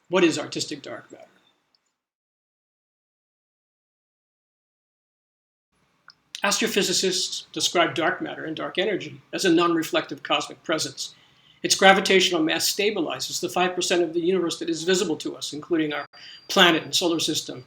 What is artistic dark matter? Astrophysicists describe dark matter and dark energy as a non-reflective cosmic presence. Its gravitational mass stabilizes the 5% of the universe that is visible to us, including our planet and solar system.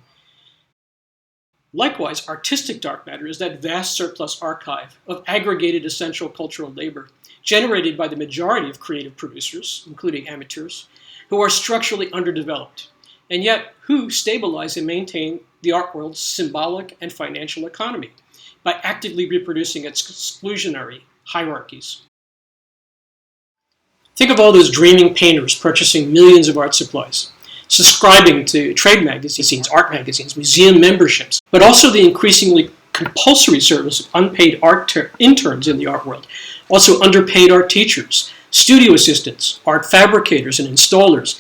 Likewise, artistic dark matter is that vast surplus archive of aggregated essential cultural labor generated by the majority of creative producers, including amateurs, who are structurally underdeveloped, and yet who stabilize and maintain the art world's symbolic and financial economy by actively reproducing its exclusionary hierarchies. Think of all those dreaming painters purchasing millions of art supplies, subscribing to trade magazines, art magazines, museum memberships, but also the increasingly compulsory service of unpaid interns in the art world, also underpaid art teachers, studio assistants, art fabricators, and installers,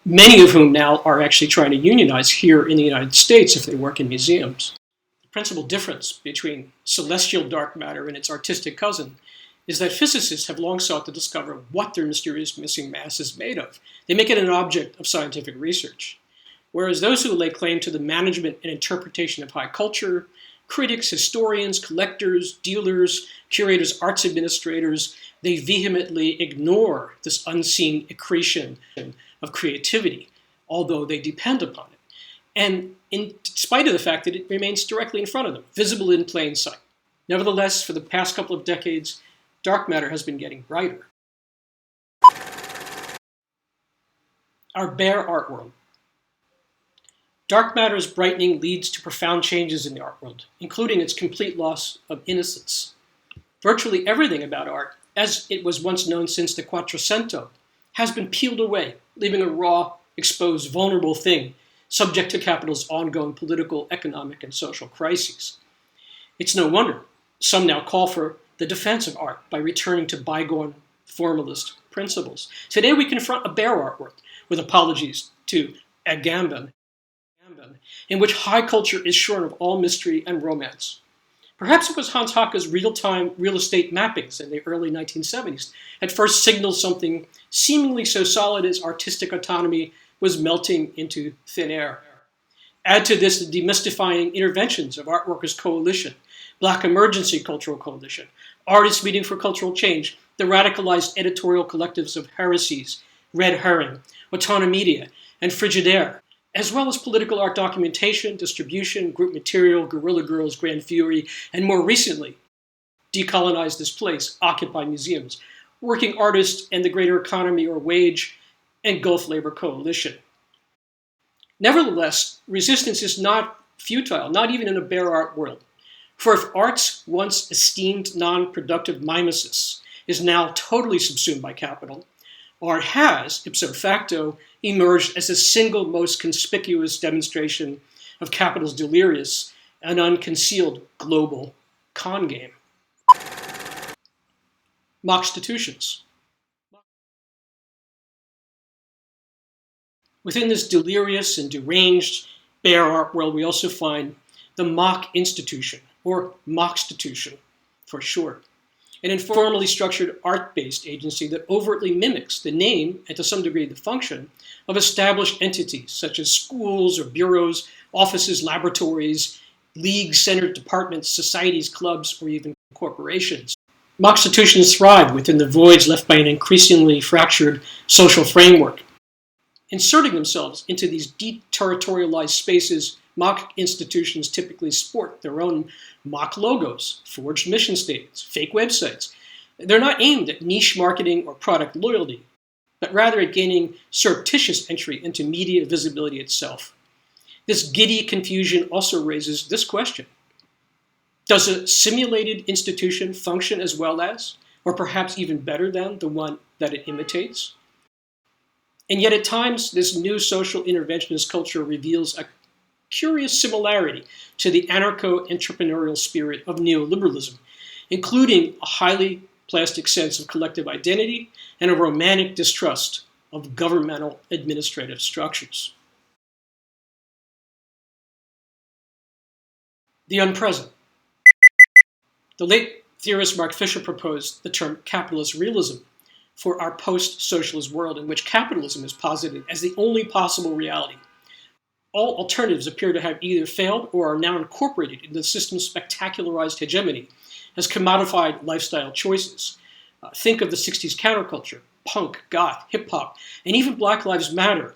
many of whom now are actually trying to unionize here in the United States if they work in museums. The principal difference between celestial dark matter and its artistic cousin is that physicists have long sought to discover what their mysterious missing mass is made of. They make it an object of scientific research. Whereas those who lay claim to the management and interpretation of high culture, critics, historians, collectors, dealers, curators, arts administrators, they vehemently ignore this unseen accretion of creativity, although they depend upon it. And in spite of the fact that it remains directly in front of them, visible in plain sight. Nevertheless, for the past couple of decades, dark matter has been getting brighter. Our bare art world. Dark matter's brightening leads to profound changes in the art world, including its complete loss of innocence. Virtually everything about art, as it was once known since the Quattrocento, has been peeled away, leaving a raw, exposed, vulnerable thing, subject to capital's ongoing political, economic, and social crises. It's no wonder some now call for the defense of art by returning to bygone formalist principles. Today we confront a bare art world, with apologies to Agamben, in which high culture is shorn of all mystery and romance. Perhaps it was Hans Hake's real-time real estate mappings in the early 1970s at first signaled something seemingly so solid as artistic autonomy was melting into thin air. Add to this the demystifying interventions of Art Workers Coalition, Black Emergency Cultural Coalition, Artists Meeting for Cultural Change, the radicalized editorial collectives of Heresies, Red Herring, Autonomedia, and Frigidaire, as well as political art documentation, distribution, group material, Guerrilla Girls, Grand Fury, and more recently, Decolonize This Place, Occupy Museums, Working Artists and the Greater Economy or Wage, and Gulf Labor Coalition. Nevertheless, resistance is not futile, not even in a bare art world. For if art's once esteemed non-productive mimesis is now totally subsumed by capital, art has, ipso facto, emerged as the single most conspicuous demonstration of capital's delirious and unconcealed global con game. Mock institutions. Within this delirious and deranged bare art world, we also find the mock institution, or mockstitution for short, an informally structured art-based agency that overtly mimics the name, and to some degree the function, of established entities such as schools or bureaus, offices, laboratories, league-centered departments, societies, clubs, or even corporations. Mockstitutions thrive within the voids left by an increasingly fractured social framework. Inserting themselves into these deterritorialized spaces, mock institutions typically sport their own mock logos, forged mission statements, fake websites. They're not aimed at niche marketing or product loyalty, but rather at gaining surreptitious entry into media visibility itself. This giddy confusion also raises this question. Does a simulated institution function as well as, or perhaps even better than, the one that it imitates? And yet at times, this new social interventionist culture reveals a curious similarity to the anarcho-entrepreneurial spirit of neoliberalism, including a highly plastic sense of collective identity and a romantic distrust of governmental administrative structures. The unpresent. The late theorist Mark Fisher proposed the term capitalist realism for our post-socialist world in which capitalism is posited as the only possible reality. All alternatives appear to have either failed or are now incorporated into the system's spectacularized hegemony as commodified lifestyle choices. Think of the 60s counterculture. Punk, goth, hip-hop, and even Black Lives Matter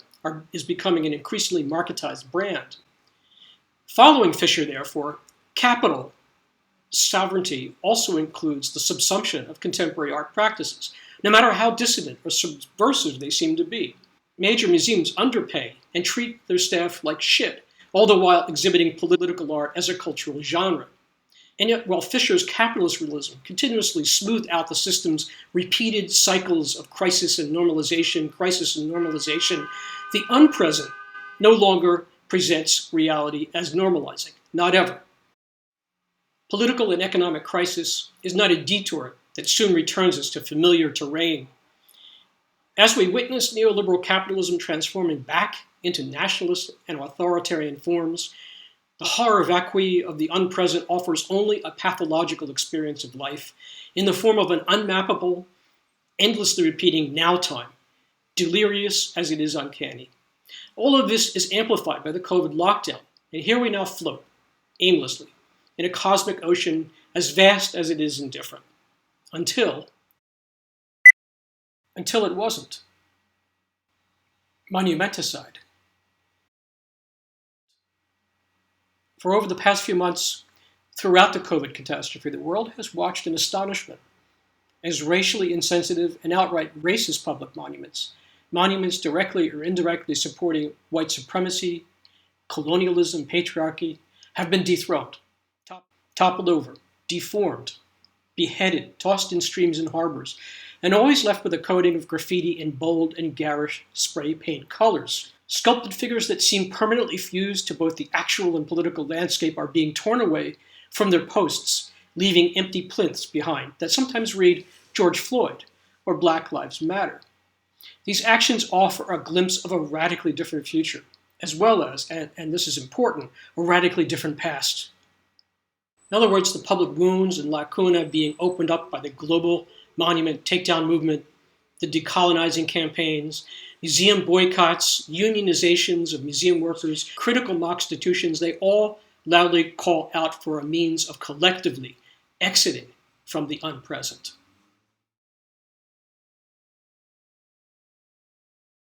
is becoming an increasingly marketized brand. Following Fisher, therefore, capital sovereignty also includes the subsumption of contemporary art practices, no matter how dissident or subversive they seem to be. Major museums underpay and treat their staff like shit, all the while exhibiting political art as a cultural genre. And yet, while Fisher's capitalist realism continuously smoothed out the system's repeated cycles of crisis and normalization, the unpresent no longer presents reality as normalizing, not ever. Political and economic crisis is not a detour that soon returns us to familiar terrain. As we witness neoliberal capitalism transforming back into nationalist and authoritarian forms, the horror vacui of the unpresent offers only a pathological experience of life in the form of an unmappable, endlessly repeating now time, delirious as it is uncanny. All of this is amplified by the COVID lockdown, and here we now float, aimlessly, in a cosmic ocean as vast as it is indifferent. Until it wasn't. Monumenticide. For over the past few months, throughout the COVID catastrophe, the world has watched in astonishment as racially insensitive and outright racist public monuments directly or indirectly supporting white supremacy, colonialism, patriarchy, have been dethroned, toppled over, deformed, beheaded, tossed in streams and harbors, and always left with a coating of graffiti in bold and garish spray paint colors. Sculpted figures that seem permanently fused to both the actual and political landscape are being torn away from their posts, leaving empty plinths behind that sometimes read George Floyd or Black Lives Matter. These actions offer a glimpse of a radically different future, as well as, and this is important, a radically different past. In other words, the public wounds and lacuna being opened up by the global monument takedown movement, the decolonizing campaigns, museum boycotts, unionizations of museum workers, critical mock institutions, they all loudly call out for a means of collectively exiting from the unpresent.